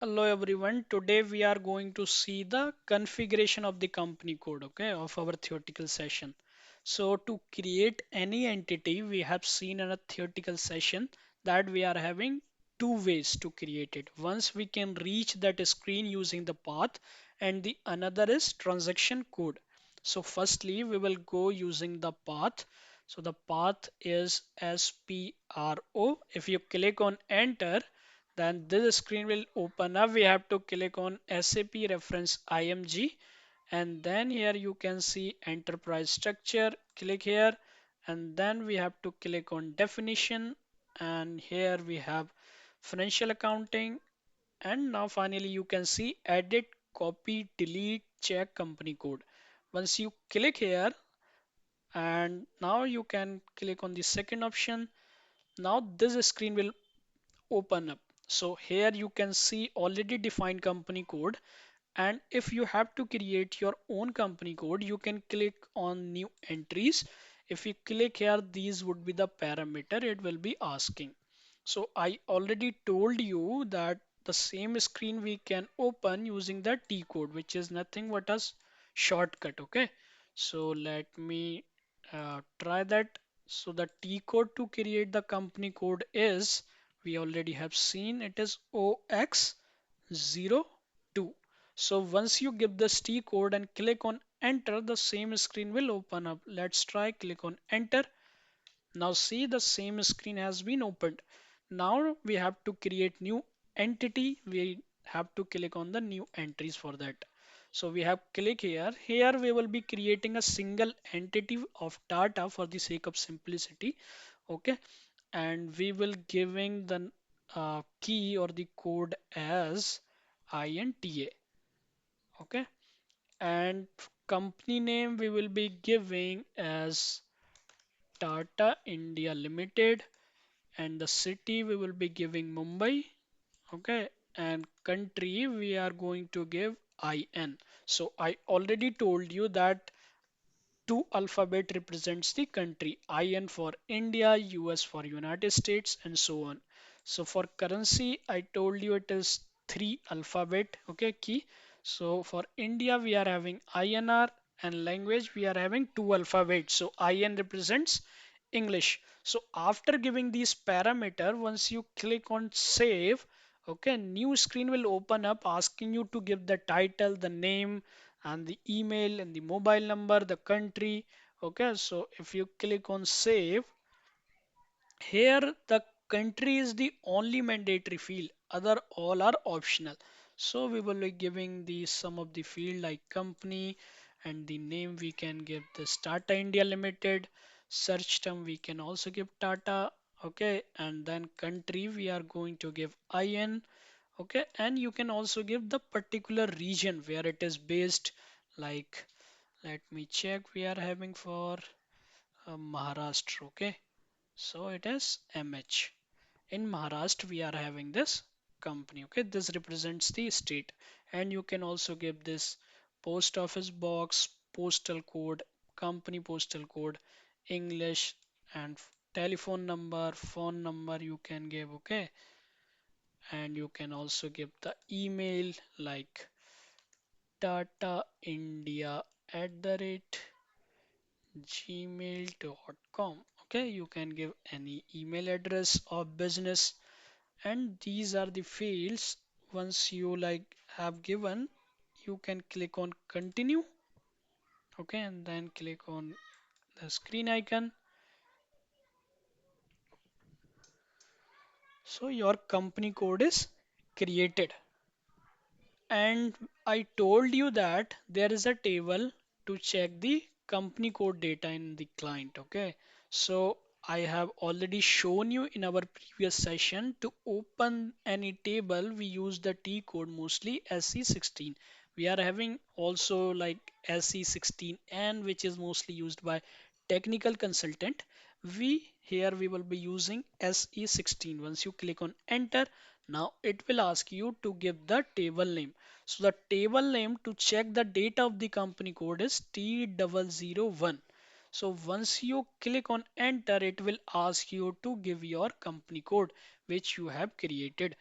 Hello everyone. Today we are going to see the configuration of the company code, okay, of our theoretical session. So to create any entity, we have seen in a theoretical session that we are having two ways to create it. Once we can reach that screen using the path and the another is transaction code. So firstly, we will go using the path. So the path is SPRO. If you click on enter, then this screen will open up. We have to click on SAP reference IMG and then here you can see enterprise structure. Click here and then we have to click on definition and here we have financial accounting and now finally you can see edit, copy, delete, check company code. Once you click here and now you can click on the second option. Now this screen will open up. So here you can see already defined company code, and if you have to create your own company code you can click on new entries. If you click here, these would be the parameter it will be asking. So I already told you that the same screen we can open using the T code, which is nothing but a shortcut. Okay, so let me try that. So the T code to create the company code is, we already have seen, it is OX02. So once you give this T code and click on enter, the same screen will open up. Let's try, click on enter. Now see, the same screen has been opened. Now we have to create new entity. We have to click on the new entries for that. So we have click here. Here we will be creating a single entity of data for the sake of simplicity. Okay. And we will giving the key or the code as INTA. Okay. And company name we will be giving as Tata India Limited, and the city we will be giving Mumbai. Okay, and country we are going to give IN. So I already told you that two alphabet represents the country, IN for India, US for United States, and so on. So for currency I told you it is three alphabet, okay, key. So for India we are having INR, and language we are having two alphabets. So IN represents English. So after giving these parameter, once you click on save, okay, new screen will open up asking you to give the title, the name, and the email and the mobile number, the country. Okay, so if you click on save, here the country is the only mandatory field, other all are optional. So we will be giving the some of the field like company, and the name we can give this Tata India Limited. Search term we can also give Tata. Okay, and then country we are going to give IN. Okay, and you can also give the particular region where it is based, like let me check, we are having for Maharashtra. Okay, so it is MH. In Maharashtra, we are having this company. Okay, this represents the state, and you can also give this post office box, postal code, company postal code, English, and telephone number, phone number you can give. Okay, and you can also give the email like Tata India @gmail.com. Okay, you can give any email address of business, and these are the fields. Once you like have given, you can click on continue. Okay, and then click on the screen icon. So your company code is created. And I told you that there is a table to check the company code data in the client. Okay, so I have already shown you in our previous session, to open any table we use the T code, mostly SE16. We are having also like SE16N, which is mostly used by technical consultant. We will be using SE16. Once you click on enter, now it will ask you to give the table name. So the table name to check the data of the company code is T001. So once you click on enter, it will ask you to give your company code which you have created.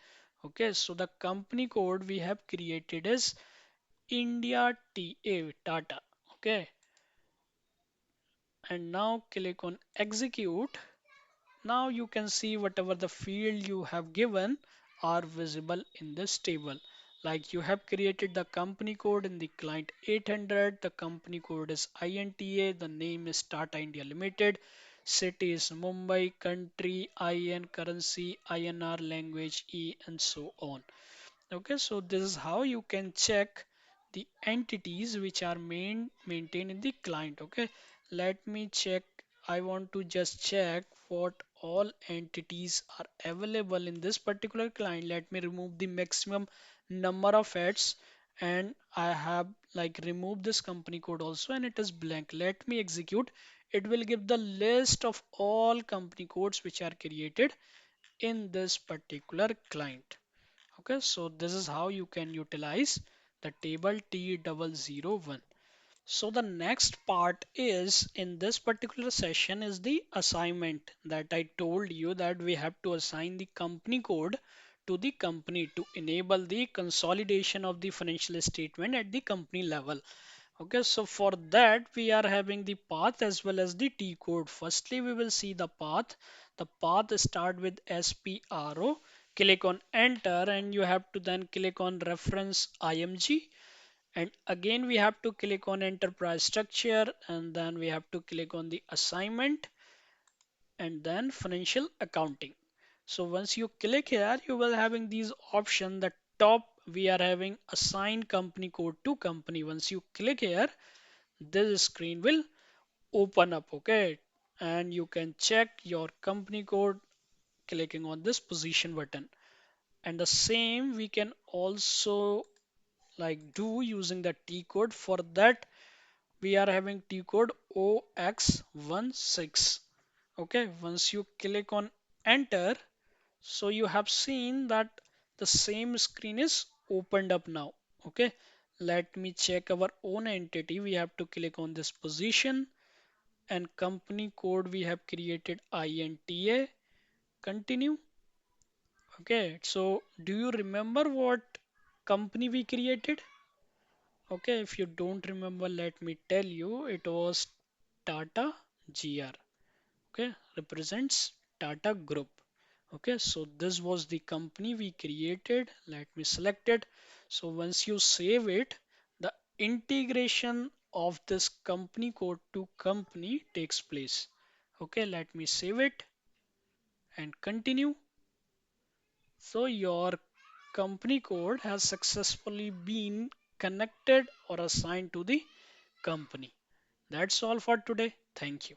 Okay, so the company code we have created is India TA Tata. Okay, and now click on execute. Now you can see whatever the field you have given are visible in this table. Like you have created the company code in the client 800, the company code is INTA, the name is Tata India Limited, city is Mumbai, country, IN, currency, INR, language, E, and so on. Okay, so this is how you can check the entities which are maintained in the client. Okay, let me check. I want to just check what all entities are available in this particular client. Let me remove the maximum number of ads, and I have like removed this company code also, and it is blank. Let me execute. It will give the list of all company codes which are created in this particular client. Okay, so this is how you can utilize the table T001. So the next part is in this particular session is the assignment that I told you that we have to assign the company code to the company to enable the consolidation of the financial statement at the company level. Okay, so for that we are having the path as well as the T code. Firstly, we will see the path. The path start with SPRO. Click on enter and you have to then click on reference IMG, and again we have to click on enterprise structure, and then we have to click on the assignment and then financial accounting. So once you click here, you will having these options. The top we are having assign company code to company. Once you click here, this screen will open up. Okay, and you can check your company code clicking on this position button, and the same we can also like do using the T code. For that we are having T code OX16. Okay, once you click on enter, so you have seen that the same screen is opened up now. Okay, let me check our own entity. We have to click on this position, and company code we have created INTA. Continue. Okay, so do you remember what company we created? Okay, if you don't remember, let me tell you, it was Tata GR. Okay, represents Tata Group. Okay, so this was the company we created. Let me select it. So once you save it, the integration of this company code to company takes place. Okay, let me save it and continue. So your company code has successfully been connected or assigned to the company. That's all for today. Thank you.